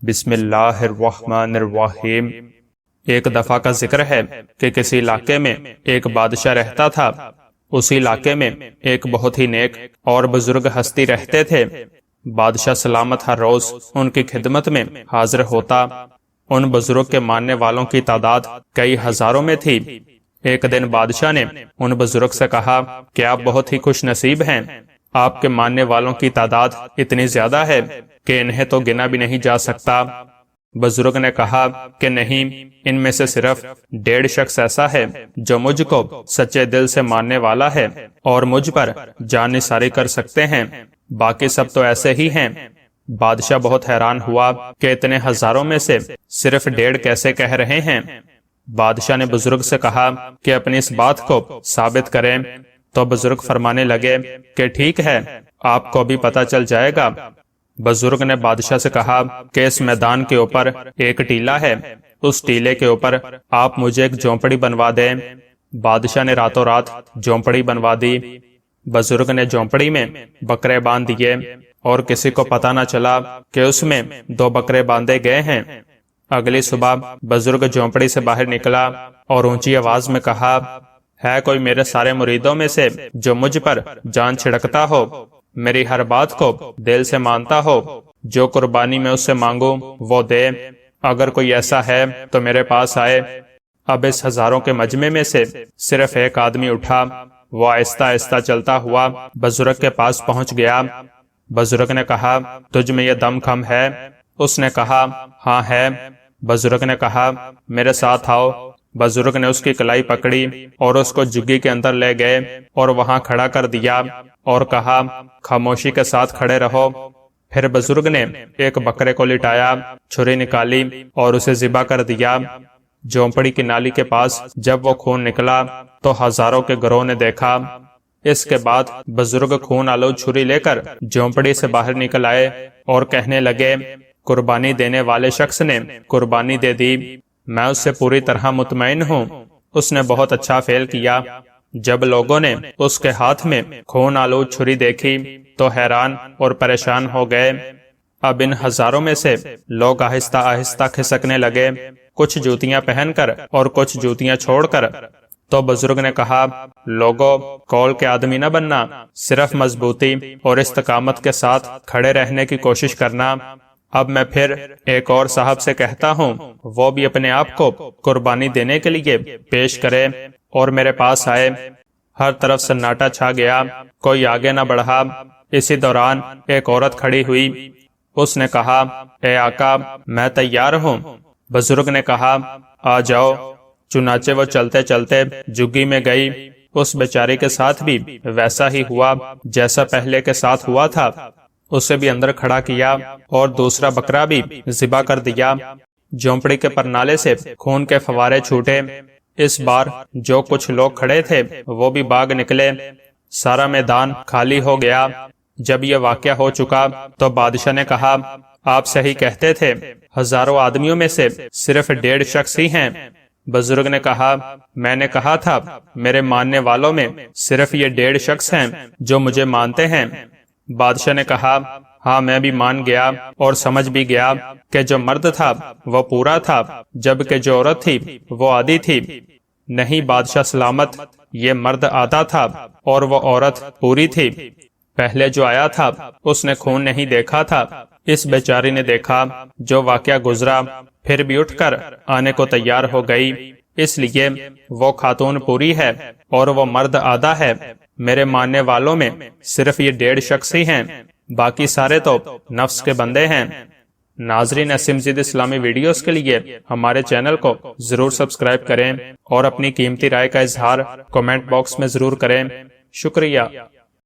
بسم اللہ الرحمن الرحیم۔ ایک دفعہ کا ذکر ہے کہ کسی علاقے میں ایک بادشاہ رہتا تھا۔ اسی علاقے میں ایک بہت ہی نیک اور بزرگ ہستی رہتے تھے۔ بادشاہ سلامت ہر روز ان کی خدمت میں حاضر ہوتا۔ ان بزرگ کے ماننے والوں کی تعداد کئی ہزاروں میں تھی۔ ایک دن بادشاہ نے ان بزرگ سے کہا کہ آپ بہت ہی خوش نصیب ہیں، آپ کے ماننے والوں کی تعداد اتنی زیادہ ہے کہ انہیں تو گنا بھی نہیں جا سکتا۔ بزرگ نے کہا کہ نہیں، ان میں سے صرف 1.5 شخص ایسا ہے جو مجھ کو سچے دل سے ماننے والا ہے اور مجھ پر جان نثاری کر سکتے ہیں، باقی سب تو ایسے ہی ہیں۔ بادشاہ بہت حیران ہوا کہ اتنے ہزاروں میں سے صرف 1.5 کیسے کہہ رہے ہیں۔ بادشاہ نے بزرگ سے کہا کہ اپنی اس بات کو ثابت کریں، تو بزرگ فرمانے لگے کہ ٹھیک ہے، آپ کو بھی پتہ چل جائے گا۔ بزرگ نے بادشاہ سے کہا کہ اس میدان کے اوپر ایک ٹیلا ہے، اس ٹیلے کے اوپر آپ مجھے ایک جھونپڑی بنوا دیں۔ بادشاہ نے راتوں رات جھونپڑی بنوا دی۔ بزرگ نے جھونپڑی میں بکرے باندھ دیے اور کسی کو پتہ نہ چلا کہ اس میں 2 بکرے باندھے گئے ہیں۔ اگلی صبح بزرگ جھونپڑی سے باہر نکلا اور اونچی آواز میں کہا، ہے کوئی میرے سارے مریدوں میں سے جو مجھ پر جان چھڑکتا ہو، میری ہر بات کو دل سے مانتا ہو، جو قربانی میں اس سے مانگوں وہ دے؟ اگر کوئی ایسا ہے تو میرے پاس آئے۔ اب اس ہزاروں کے مجمع میں سے صرف ایک آدمی اٹھا۔ وہ آہستہ آہستہ چلتا ہوا بزرگ کے پاس پہنچ گیا۔ بزرگ نے کہا، تجھ میں یہ دم خم ہے؟ اس نے کہا، ہاں ہے۔ بزرگ نے کہا، میرے ساتھ آؤ۔ بزرگ نے اس کی کلائی پکڑی اور اس کو جگی کے اندر لے گئے اور وہاں کھڑا کر دیا اور کہا، خاموشی کے ساتھ کھڑے رہو۔ پھر بزرگ نے ایک بکرے کو لٹایا، چھری نکالی اور اسے ذبح کر دیا۔ جھونپڑی کی نالی کے پاس جب وہ خون نکلا تو ہزاروں کے گروہ نے دیکھا۔ اس کے بعد بزرگ خون آلود چھری لے کر جھونپڑی سے باہر نکل آئے اور کہنے لگے، قربانی دینے والے شخص نے قربانی دے دی، میں اس سے پوری طرح مطمئن ہوں، اس نے بہت اچھا فعل کیا۔ جب لوگوں نے اس کے ہاتھ میں خون آلود چھری دیکھی تو حیران اور پریشان ہو گئے۔ اب ان ہزاروں میں سے لوگ آہستہ آہستہ کھسکنے لگے، کچھ جوتیاں پہن کر اور کچھ جوتیاں چھوڑ کر۔ تو بزرگ نے کہا، لوگوں، کول کے آدمی نہ بننا، صرف مضبوطی اور استقامت کے ساتھ کھڑے رہنے کی کوشش کرنا۔ اب میں پھر ایک اور صاحب سے کہتا ہوں، وہ بھی اپنے آپ کو قربانی دینے کے لیے پیش کرے اور میرے پاس آئے۔ ہر طرف سناٹا چھا گیا، کوئی آگے نہ بڑھا۔ اسی دوران ایک عورت کھڑی ہوئی۔ اس نے کہا، اے آقا، میں تیار ہوں۔ بزرگ نے کہا، آ جاؤ۔ چنانچہ وہ چلتے چلتے جگی میں گئی۔ اس بیچاری کے ساتھ بھی ویسا ہی ہوا جیسا پہلے کے ساتھ ہوا تھا۔ اسے بھی اندر کھڑا کیا اور دوسرا بکرا بھی ذبح کر دیا۔ جھونپڑی کے پرنالے سے خون کے فوارے چھوٹے۔ اس بار جو کچھ لوگ کھڑے تھے وہ بھی بھاگ نکلے۔ سارا میدان خالی ہو گیا۔ جب یہ واقعہ ہو چکا تو بادشاہ نے کہا، آپ صحیح کہتے تھے، ہزاروں آدمیوں میں سے صرف 1.5 شخص ہی ہیں۔ بزرگ نے کہا، میں نے کہا تھا میرے ماننے والوں میں صرف یہ 1.5 شخص ہیں جو مجھے مانتے ہیں۔ بادشاہ نے کہا، ہاں میں بھی مان گیا اور سمجھ بھی گیا کہ جو مرد تھا وہ پورا تھا، جبکہ جو عورت تھی وہ آدھی تھی۔ نہیں بادشاہ سلامت، یہ مرد آدھا تھا اور وہ عورت پوری تھی۔ پہلے جو آیا تھا اس نے خون نہیں دیکھا تھا، اس بیچاری نے دیکھا۔ جو واقعہ گزرا پھر بھی اٹھ کر آنے کو تیار ہو گئی، اس لیے وہ خاتون پوری ہے اور وہ مرد آدھا ہے۔ میرے ماننے والوں میں صرف یہ 1.5 شخص ہی ہیں، باقی سارے تو نفس کے بندے ہیں۔ ناظرین، ایسی مزید اسلامی ویڈیوز کے لیے ہمارے چینل کو ضرور سبسکرائب کریں اور اپنی قیمتی رائے کا اظہار کمنٹ باکس میں ضرور کریں۔ شکریہ۔